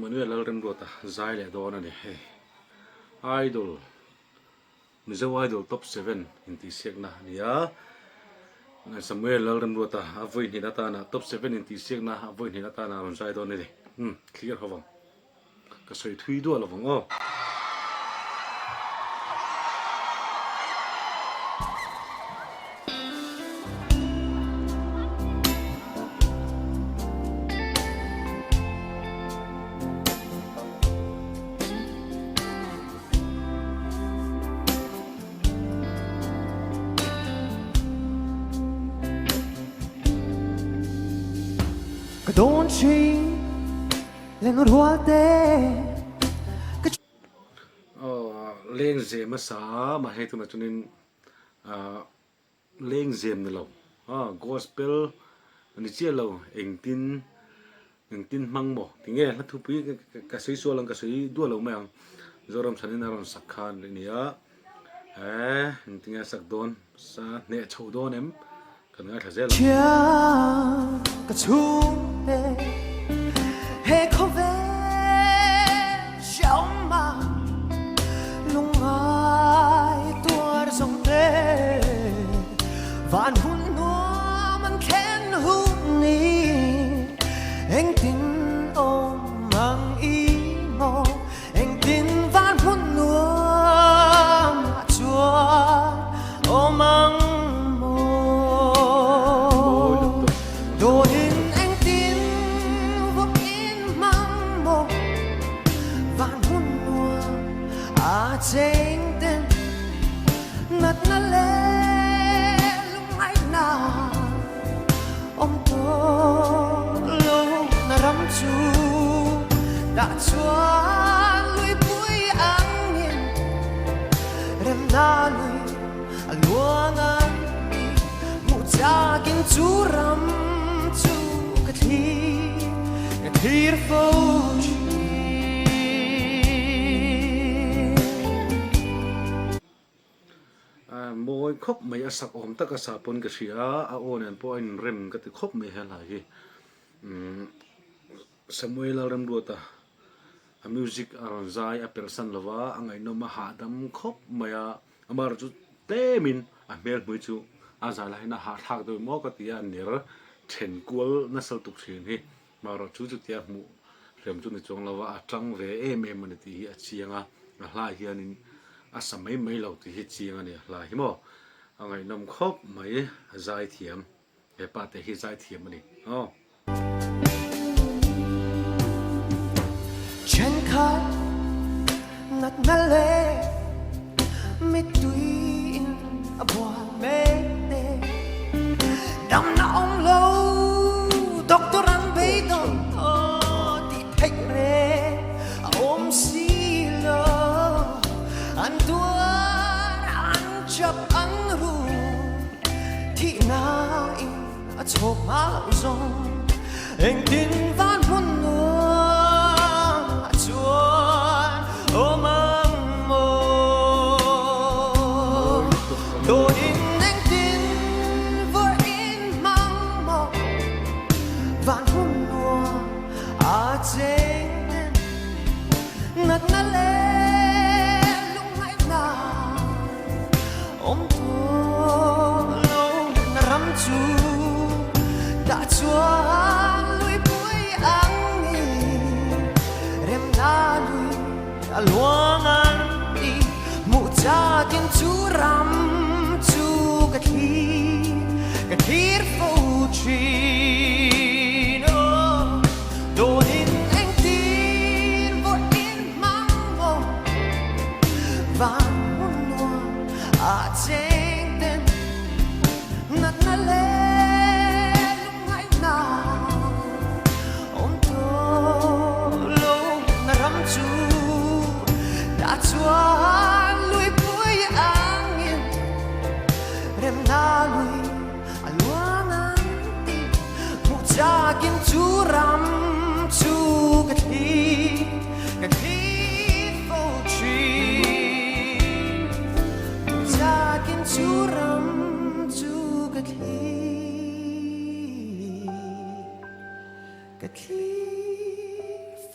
Immanuel Lalremruata Zai Ṭha na ni idol Mizo idol top 7 inti siak na niya Samuel Lalremruata avoid ni nata na top 7 inti siak na avoid ni nata na Zai Ṭha ni clear hawang kasoi thui do lawang o Don't she Lalremruata leng zem sa ma he tu na chunin leng zem ni lo gospel ani che lo engtin mang mo tinge la thu pi ka sei so lang ka sei du lo mang zoram sanin aron sakhan ni ya tinge sak don sa ne chho don em kan nga thazel chia ka chung te he khove xiao ma lung ai tuar song te van hun no man ken hu ni eng tin om mang i mo eng tin van hun no chua om mang Tên nát na lê lung ai na ông tô lâu na ram chu đã chuan lui bụi ang nhìn rem na lui luang an mu cha kin chu ram chu cái thir phô môi khóc mấy sắc ôm tất cả sa pon cái gì à ôn em po anh rem cái khóc mấy hay là gì Samuel Lalremruata music aron zai a person lova angai no ma ha dam khóc mấy amar chu te min a mel bui chu a za lai na ha thak do mo ka tia nir then kual na sal tuk thin hi ma ro chu tia mu rem chu ni chong lova a tang ve em ani ti a chianga a hla hianin asa mấy lâu thì hết chi anh là hi mo ngày nông khóc mấy Zai Ṭha để bắt để hết Zai Ṭha này chân khát nát na lê mê tuy a bùa mê tê đam na ông lâu doctor ăn bê đông thì thích rê ôm xì lơ anh tuan anh chấp anh ru thì na in a chok ma zong anh tin van hun nuông chuan ôm ang mo đồ in anh tin vừa in mang mo van hun nuông a cheng nát na lê đã chuan lui bụi ang ni rem na lui a luang an đi mu cha kin chu ram chu ka thir phô chi no do in anh tin vô in mang vô van mun no a cheng tên nát na lê chuan lui bụi ang in rem na lui a luang an ti mu cha kin chu ram chu ka thi phô chi mu cha kin chu ram chu ka thi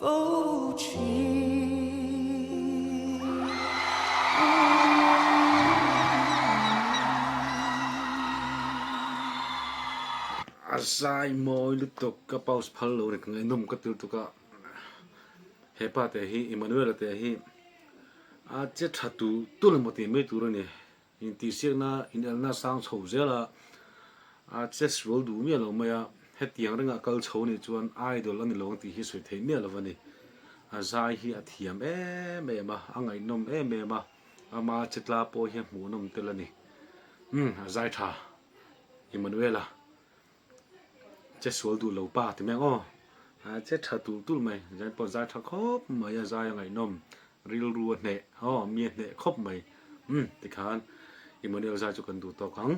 phố chi Zai moi lu to ka paus phal lo ne ngai num ka til to ka hepa te hi Immanuel te hi a che thatu tul mo ti me tur ne in ti siak na in el na sang chho zela a che swol du mi lo ma ya he tiang renga kal chho ni chuan idol ani lo ti hi soi thei me lo wani a Zai hi a thiam me ma angai nom me ma ama chetla po hi mu nom telani a Zai Ṭha Immanuel chết xuống đủ lâu ba thì mẹ ô chết thật đủ đủ mày giải bỏ giải thật khóc mày giải ngày nôm ril ruột nè miệt nè khóc mày thì khán Immanuel giải cho cần đủ to kháng